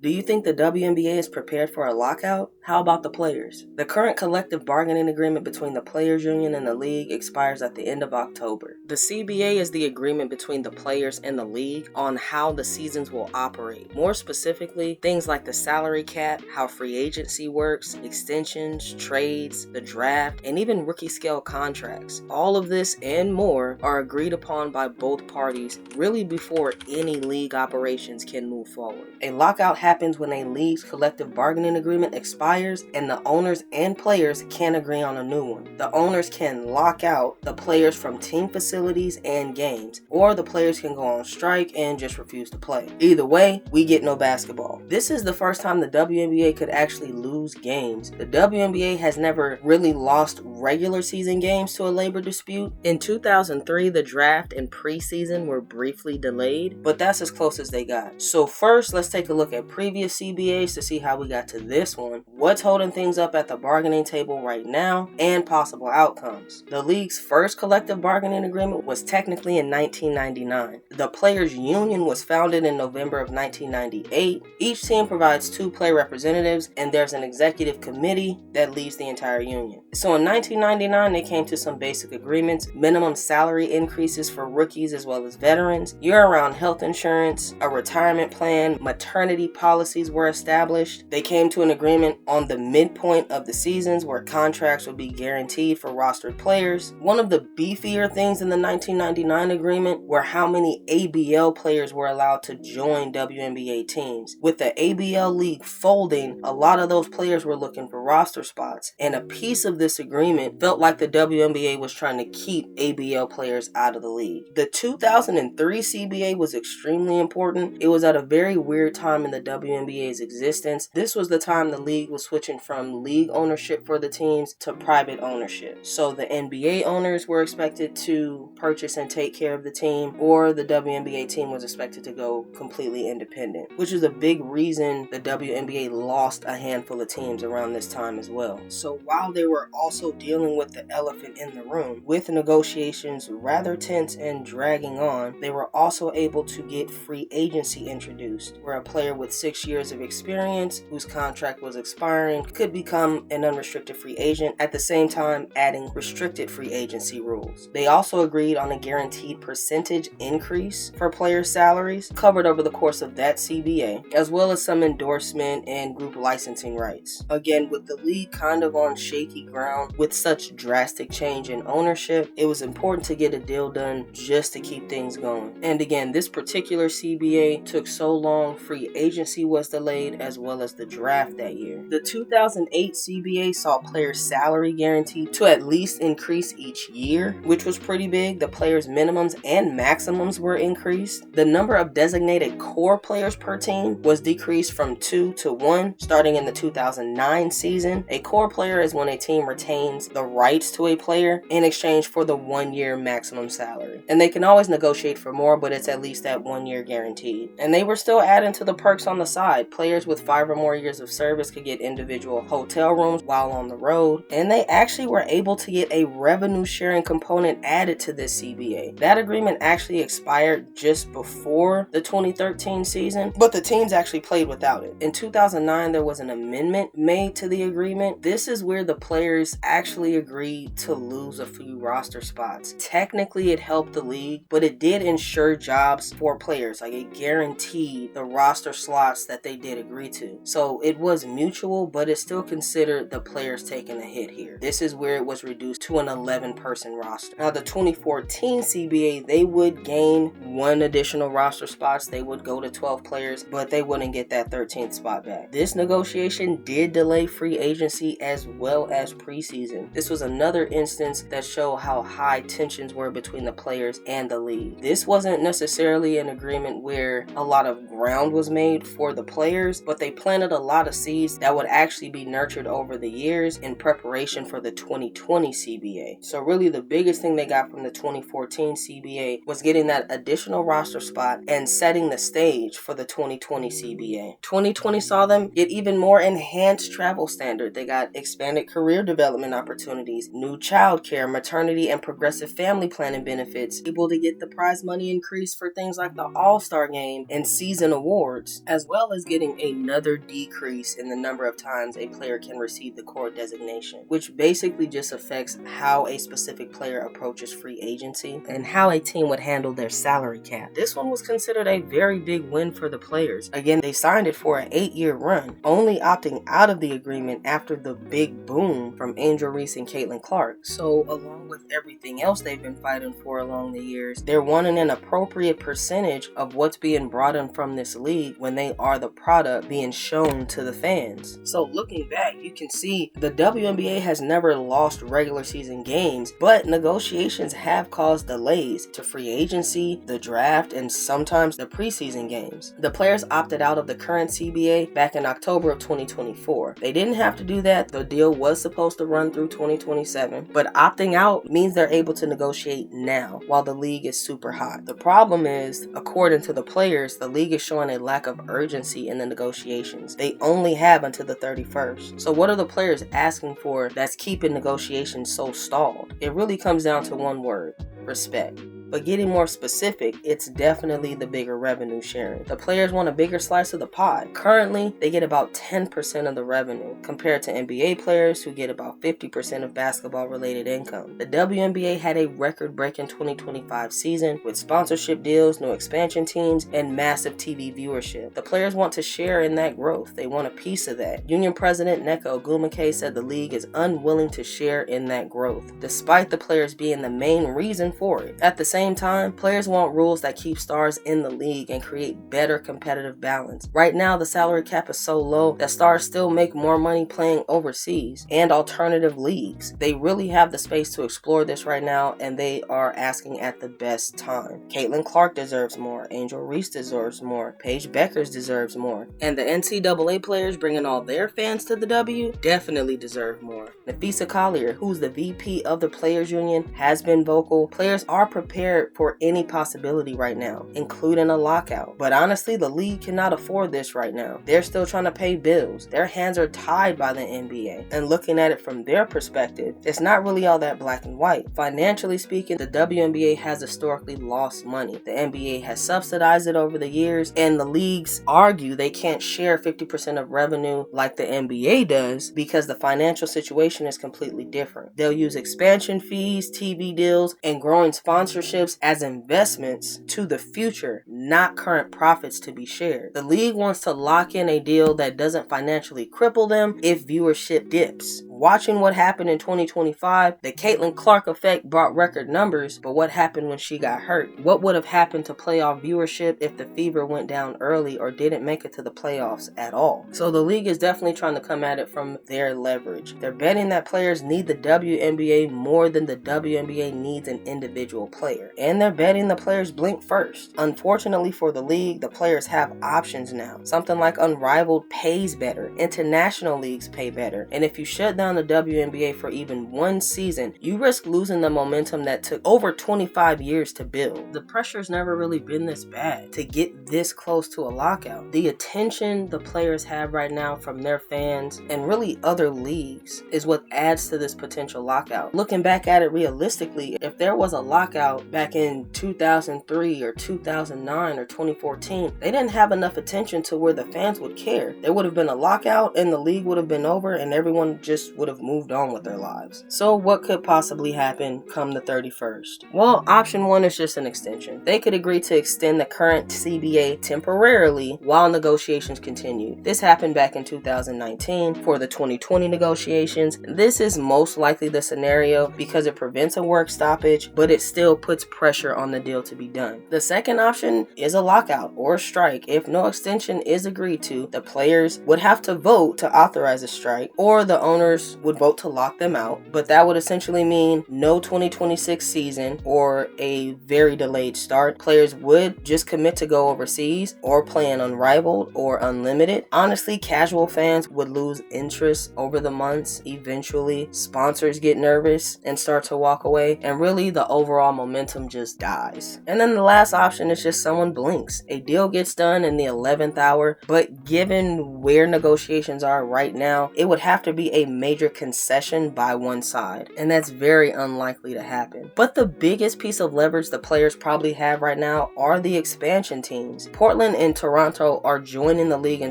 Do you think the WNBA is prepared for a lockout? How about the players? The current collective bargaining agreement between the Players Union and the league expires at the end of October. The CBA is the agreement between the players and the league on how the seasons will operate. More specifically, things like the salary cap, how free agency works, extensions, trades, the draft, and even rookie scale contracts. All of this and more are agreed upon by both parties really before any league operations can move forward. A lockout happens when a league's collective bargaining agreement expires and the owners and players can't agree on a new one. The owners can lock out the players from team facilities and games, or the players can go on strike and just refuse to play. Either way, we get no basketball. This is the first time the WNBA could actually lose games. The WNBA has never really lost regular season games to a labor dispute. In 2003, the draft and preseason were briefly delayed, but that's as close as they got. So first, let's take a look at previous CBAs to see how we got to this one, what's holding things up at the bargaining table right now, and possible outcomes. The league's first collective bargaining agreement was technically in 1999. The Players Union was founded in November of 1998. Each team provides 2 player representatives, and there's an executive committee that leads the entire union. So in 1999, they came to some basic agreements: minimum salary increases for rookies as well as veterans, year-round health insurance, a retirement plan, maternity policies were established. They came to an agreement on the midpoint of the seasons where contracts would be guaranteed for rostered players. One of the beefier things in the 1999 agreement were how many ABL players were allowed to join WNBA teams. With the ABL league folding, a lot of those players were looking for roster spots, and a piece of this agreement felt like the WNBA was trying to keep ABL players out of the league. The 2003 CBA was extremely important. It was at a very weird time in the WNBA's existence. This was the time the league was switching from league ownership for the teams to private ownership. So the NBA owners were expected to purchase and take care of the team, or the WNBA team was expected to go completely independent, which is a big reason the WNBA lost a handful of teams around this time as well. So while they were also dealing with the elephant in the room, with negotiations rather tense and dragging on, they were also able to get free agency introduced, where a player with 6 years of experience whose contract was expiring could become an unrestricted free agent, at the same time adding restricted free agency rules. They also agreed on a guaranteed percentage increase for players' salaries covered over the course of that CBA, as well as some endorsement and group licensing rights. Again, with the league kind of on shaky ground with such drastic change in ownership, it was important to get a deal done just to keep things going. And again, this particular CBA took so long, free agency was delayed as well as the draft that year. The 2008 CBA saw players' salary guaranteed to at least increase each year, which was pretty big. The players' minimums and maximums were increased. The number of designated core players per team was decreased from 2 to 1 starting in the 2009 season. A core player is when a team retains the rights to a player in exchange for the 1-year maximum salary. And they can always negotiate for more, but it's at least that 1 year guaranteed. And they were still adding to the perks on the side. Players with 5 or more years of service could get individual hotel rooms while on the road, and they actually were able to get a revenue sharing component added to this CBA. That agreement actually expired just before the 2013 season, but the teams actually played without it. In 2009, there was an amendment made to the agreement. This is where the players actually agreed to lose a few roster spots. Technically, it helped the league, but it did ensure jobs for players. Like, it guaranteed the roster slots that they did agree to. So it was mutual, but it still considered the players taking a hit here. This is where it was reduced to an 11-person roster. Now, the 2014 CBA, they would gain 1 additional roster spots. They would go to 12 players, but they wouldn't get that 13th spot back. This negotiation did delay free agency as well as preseason. This was another instance that showed how high tensions were between the players and the league. This wasn't necessarily an agreement where a lot of ground was made for the players, but they planted a lot of seeds that would actually be nurtured over the years in preparation for the 2020 CBA. So really the biggest thing they got from the 2014 CBA was getting that additional roster spot and setting the stage for the 2020 CBA. 2020 saw them get even more enhanced enhanced travel standard. They got expanded career development opportunities, new child care, maternity and progressive family planning benefits, able to get the prize money increase for things like the All-Star Game and season awards, as well as getting another decrease in the number of times a player can receive the core designation, which basically just affects how a specific player approaches free agency and how a team would handle their salary cap. This one was considered a very big win for the players. Again, they signed it for an 8-year run, only opting out of the agreement after the big boom from Angel Reese and Caitlin Clark. So along with everything else they've been fighting for along the years, they're wanting an appropriate percentage of what's being brought in from this league when they are the product being shown to the fans. So looking back, you can see the WNBA has never lost regular season games, but negotiations have caused delays to free agency, the draft, and sometimes the preseason games. The players opted out of the current CBA back in October of 2024. They didn't have to do that. The deal was supposed to run through 2027, but opting out means they're able to negotiate now while the league is super hot. The problem is, according to the players, the league is showing a lack of urgency in the negotiations. They only have until the 31st. So what are the players asking for that's keeping negotiations so stalled? It really comes down to one word: respect. But getting more specific, it's definitely the bigger revenue sharing. The players want a bigger slice of the pie. Currently, they get about 10% of the revenue, compared to NBA players who get about 50% of basketball-related income. The WNBA had a record-breaking 2025 season with sponsorship deals, new expansion teams, and massive TV viewership. The players want to share in that growth. They want a piece of that. Union President Nneka Ogwumike said the league is unwilling to share in that growth, despite the players being the main reason for it. At the same time, players want rules that keep stars in the league and create better competitive balance. Right now, the salary cap is so low that stars still make more money playing overseas and alternative leagues. They really have the space to explore this right now, and they are asking at the best time. Caitlin Clark deserves more. Angel Reese deserves more. Paige Beckers deserves more. And the NCAA players bringing all their fans to the W definitely deserve more. Nafisa Collier, who's the VP of the Players Union, has been vocal. Players are prepared for any possibility right now, including a lockout. But honestly, the league cannot afford this right now. They're still trying to pay bills. Their hands are tied by the NBA. And looking at it from their perspective, it's not really all that black and white. Financially speaking, the WNBA has historically lost money. The NBA has subsidized it over the years, and the leagues argue they can't share 50% of revenue like the NBA does because the financial situation is completely different. They'll use expansion fees, TV deals, and growing sponsorships as investments to the future, not current profits to be shared. The league wants to lock in a deal that doesn't financially cripple them if viewership dips. Watching what happened in 2025, the Caitlin Clark effect brought record numbers, but what happened when she got hurt? What would have happened to playoff viewership if the Fever went down early or didn't make it to the playoffs at all? So the league is definitely trying to come at it from their leverage. They're betting that players need the WNBA more than the WNBA needs an individual player. And they're betting the players blink first. Unfortunately for the league, the players have options now. Something like Unrivaled pays better. International leagues pay better. And if you shut down the WNBA for even one season, you risk losing the momentum that took over 25 years to build. The pressure's never really been this bad to get this close to a lockout. The attention the players have right now from their fans and really other leagues is what adds to this potential lockout. Looking back at it realistically, if there was a lockout back in 2003 or 2009 or 2014, they didn't have enough attention to where the fans would care. There would have been a lockout and the league would have been over and everyone just would have moved on with their lives. So what could possibly happen come the 31st? Well, option one is just an extension. They could agree to extend the current CBA temporarily while negotiations continue. This happened back in 2019 for the 2020 negotiations. This is most likely the scenario because it prevents a work stoppage, but it still puts pressure on the deal to be done. The second option is a lockout or a strike. If no extension is agreed to, the players would have to vote to authorize a strike, or the owners owners would vote to lock them out, but that would essentially mean no 2026 season or a very delayed start. Players would just commit to go overseas or play an unrivaled or unlimited. Honestly, casual fans would lose interest over the months. Eventually, sponsors get nervous and start to walk away, and really the overall momentum just dies. And then the last option is just someone blinks. A deal gets done in the 11th hour, but given where negotiations are right now, it would have to be a major concession by one side, and that's very unlikely to happen. But the biggest piece of leverage the players probably have right now are the expansion teams. Portland and Toronto are joining the league in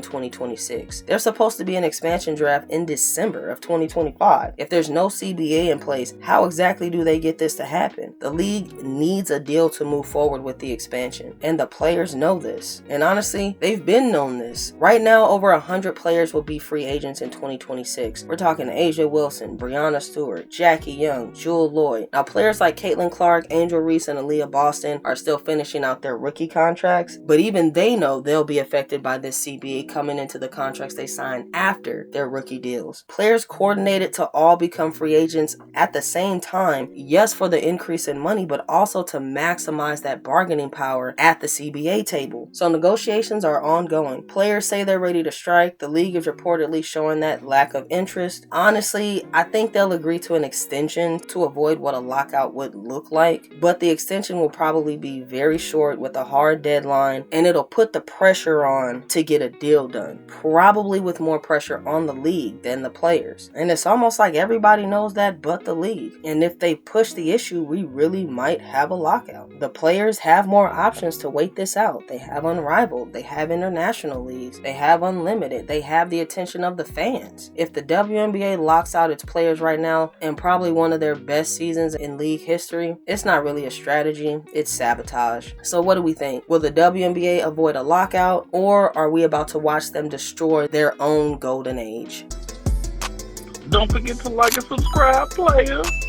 2026. There's supposed to be an expansion draft in December of 2025. If there's no CBA in place, how exactly do they get this to happen? The league needs a deal to move forward with the expansion, and the players know this. And honestly, they've been known this. Right now, over 100 players will be free agents in 2026. We're talking Asia Wilson, Breanna Stewart, Jackie Young, Jewel Lloyd. Now, players like Caitlin Clark, Angel Reese, and Aaliyah Boston are still finishing out their rookie contracts, but even they know they'll be affected by this CBA coming into the contracts they sign after their rookie deals. Players coordinated to all become free agents at the same time, yes, for the increase in money, but also to maximize that bargaining power at the CBA table. So negotiations are ongoing. Players say they're ready to strike. The league is reportedly showing that lack of interest. Honestly, I think they'll agree to an extension to avoid what a lockout would look like, but the extension will probably be very short with a hard deadline, and it'll put the pressure on to get a deal done, probably with more pressure on the league than the players. And it's almost like everybody knows that but the league. And if they push the issue, we really might have a lockout. The players have more options to wait this out. They have unrivaled, they have international leagues, they have unlimited, they have the attention of the fans. If the WNBA locks out its players right now, and probably one of their best seasons in league history, it's not really a strategy, it's sabotage. So what do we think? Will the WNBA avoid a lockout, or are we about to watch them destroy their own golden age? Don't forget to like and subscribe, players.